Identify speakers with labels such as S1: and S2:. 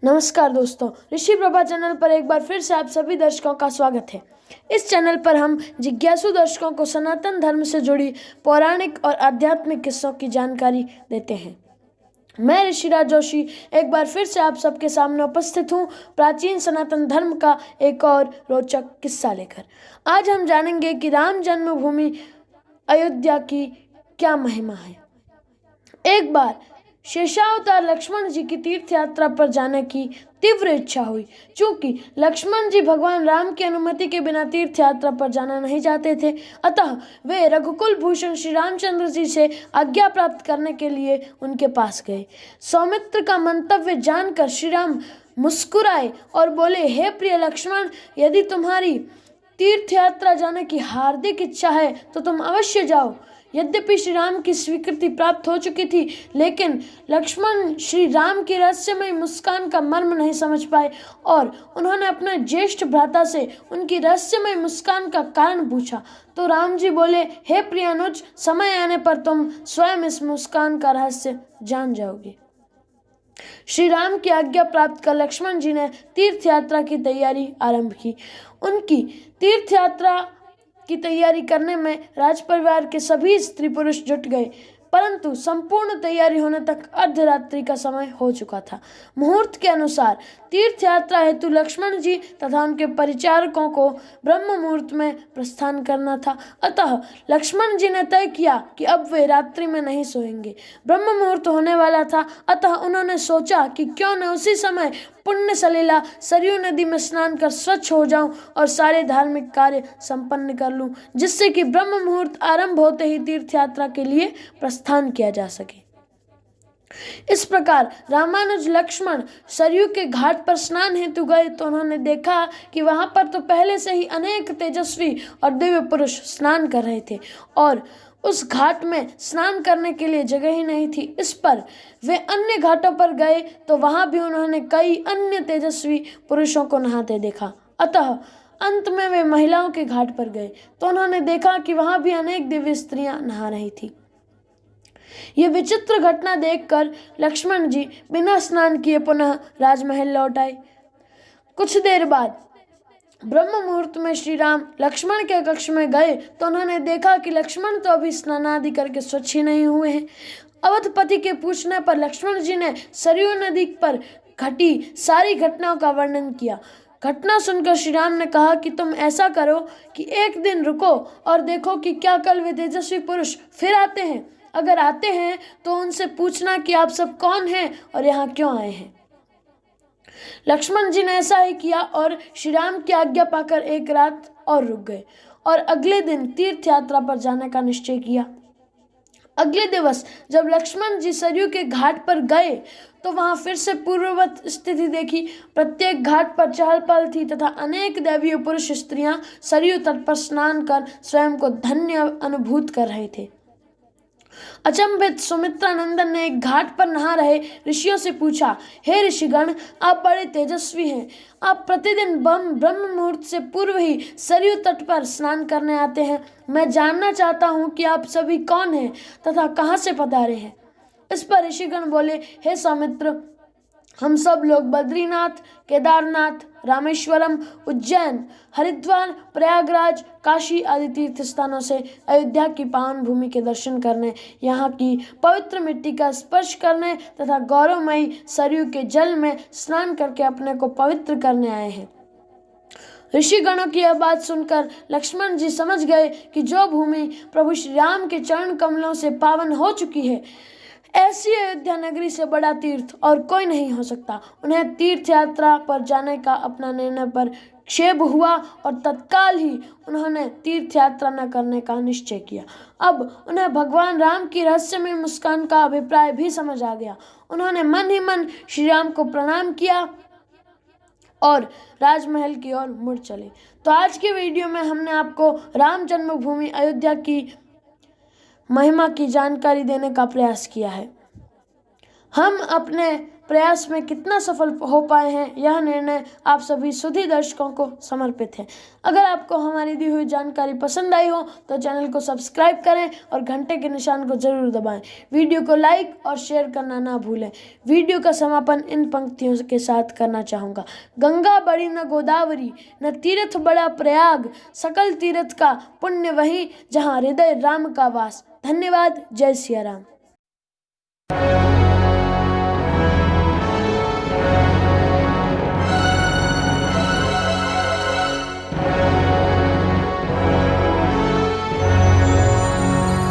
S1: नमस्कार दोस्तों, ऋषि प्रभा चैनल पर एक बार फिर से आप सभी दर्शकों का स्वागत है। इस चैनल पर हम जिज्ञासु दर्शकों को सनातन धर्म से जुड़ी पौराणिक और आध्यात्मिक किस्सों की जानकारी देते हैं। मैं ऋषिराज जोशी एक बार फिर से आप सबके सामने उपस्थित हूँ प्राचीन सनातन धर्म का एक और रोचक किस्सा लेकर। आज हम जानेंगे कि राम जन्मभूमि अयोध्या की क्या महिमा है। एक बार शेषावतार लक्ष्मण जी की तीर्थ यात्रा पर जाने की तीव्र इच्छा हुई। चूंकि लक्ष्मण जी भगवान राम की अनुमति के बिना तीर्थ यात्रा पर जाना नहीं चाहते थे, अतः वे रघुकुल भूषण श्री रामचंद्र जी से आज्ञा प्राप्त करने के लिए उनके पास गए। सौमित्र का मंतव्य जानकर श्री राम मुस्कुराए और बोले, हे प्रिय लक्ष्मण, यदि तुम्हारी तीर्थ यात्रा जाने की हार्दिक इच्छा है तो तुम अवश्य जाओ। यद्यपि श्री राम की स्वीकृति प्राप्त हो चुकी थी, लेकिन लक्ष्मण श्री राम की रहस्यमय मुस्कान का मर्म नहीं समझ पाए और उन्होंने अपने ज्येष्ठ भ्राता से उनकी रहस्यमय मुस्कान का कारण पूछा। तो राम जी बोले, हे प्रिय अनुज, समय आने पर तुम स्वयं इस मुस्कान का रहस्य जान जाओगे। श्री राम की आज्ञा प्राप्त कर लक्ष्मण जी ने तीर्थ यात्रा की तैयारी आरंभ की। उनकी तीर्थ यात्रा की तैयारी करने में राजपरिवार के सभी स्त्री पुरुष जुट गए, परंतु संपूर्ण तैयारी होने तक अर्धरात्रि का समय हो चुका था। मुहूर्त के अनुसार तीर्थ यात्रा हेतु लक्ष्मण जी तथा उनके परिचारकों को ब्रह्म मुहूर्त में प्रस्थान करना था। अतः लक्ष्मण जी ने तय किया कि अब वे रात्रि में नहीं सोएंगे। ब्रह्म मुहूर्त होने वाला था, अतः उन्होंने सोचा कि क्यों न उसी समय पुण्य सलीला सरयू नदी में स्नान कर स्वच्छ हो जाऊं और सारे धार्मिक कार्य संपन्न कर लूं, जिससे कि ब्रह्म मुहूर्त आरंभ होते ही तीर्थ यात्रा के लिए प्रस्थान किया जा सके। इस प्रकार रामानुज लक्ष्मण सरयू के घाट पर स्नान हेतु गए तो उन्होंने देखा कि वहां पर तो पहले से ही अनेक तेजस्वी और दिव्य पुरुष स्नान कर रहे थे और उस घाट में स्नान करने के लिए जगह ही नहीं थी। इस पर वे अन्य घाटों पर गए तो वहां भी उन्होंने कई अन्य तेजस्वी पुरुषों को नहाते देखा। अतः अंत में वे महिलाओं के घाट पर गए तो उन्होंने देखा कि वहां भी अनेक दिव्य स्त्रियां नहा रही थी। ये विचित्र घटना देखकर लक्ष्मण जी बिना स्नान किए पुनः राजमहल लौट आए। कुछ देर बाद ब्रह्म मुहूर्त में श्री राम लक्ष्मण के कक्ष में गए तो उन्होंने देखा कि लक्ष्मण तो अभी स्नान आदि करके स्वच्छ ही नहीं हुए हैं। अवधपति के पूछने पर लक्ष्मण जी ने सरयू नदी पर घटी सारी घटनाओं का वर्णन किया। घटना सुनकर श्री राम ने कहा कि तुम ऐसा करो कि एक दिन रुको और देखो कि क्या कल वे तेजस्वी पुरुष फिर आते हैं। अगर आते हैं तो उनसे पूछना कि आप सब कौन हैं और यहाँ क्यों आए हैं। लक्ष्मण जी ने ऐसा ही किया और श्री राम की आज्ञा पाकर एक रात और रुक गए और अगले दिन तीर्थ यात्रा पर जाने का निश्चय किया। अगले दिवस जब लक्ष्मण जी सरयू के घाट पर गए तो वहां फिर से पूर्ववत स्थिति देखी। प्रत्येक घाट पर चहल पहल थी तथा अनेक दैवीय पुरुष स्त्रियां सरयू तट पर स्नान कर स्वयं को धन्य अनुभूत कर रहे थे। अचंभित सुमित्रा नंदन ने एक घाट पर नहा रहे ऋषियों से पूछा, हे ऋषिगण, आप बड़े तेजस्वी हैं। आप प्रतिदिन ब्रह्म मुहूर्त से पूर्व ही सरयू तट पर स्नान करने आते हैं। मैं जानना चाहता हूँ कि आप सभी कौन हैं तथा कहाँ से पधारे हैं। इस पर ऋषिगण बोले, हे सौमित्र, हम सब लोग बद्रीनाथ, केदारनाथ, रामेश्वरम, उज्जैन, हरिद्वार, प्रयागराज, काशी आदि तीर्थ स्थानों से अयोध्या की पावन भूमि के दर्शन करने, यहाँ की पवित्र मिट्टी का स्पर्श करने तथा गौरवमयी सरयू के जल में स्नान करके अपने को पवित्र करने आए हैं। ऋषिगणों की यह बात सुनकर लक्ष्मण जी समझ गए कि जो भूमि प्रभु श्री राम के चरण कमलों से पावन हो चुकी है, ऐसी अयोध्या नगरी से बड़ा तीर्थ और कोई नहीं हो सकता। उन्हें तीर्थ यात्रा पर जाने का अपना निर्णय पर क्षेप हुआ और तत्काल ही उन्होंने तीर्थ यात्रा न करने का निश्चय किया। अब उन्हें भगवान राम की रहस्यमय मुस्कान का अभिप्राय भी समझ आ गया। उन्होंने मन ही मन श्री राम को प्रणाम किया और राजमहल की ओर मुड़ चले। तो आज के वीडियो में हमने आपको राम जन्मभूमि अयोध्या की महिमा की जानकारी देने का प्रयास किया है। हम अपने प्रयास में कितना सफल हो पाए हैं, यह निर्णय आप सभी सुधी दर्शकों को समर्पित है। अगर आपको हमारी दी हुई जानकारी पसंद आई हो तो चैनल को सब्सक्राइब करें और घंटे के निशान को जरूर दबाएं। वीडियो को लाइक और शेयर करना ना भूलें। वीडियो का समापन इन पंक्तियों के साथ करना चाहूँगा। गंगा बड़ी न गोदावरी, न तीर्थ बड़ा प्रयाग, सकल तीर्थ का पुण्य वही, जहाँ हृदय राम का वास। धन्यवाद। जय सिया राम।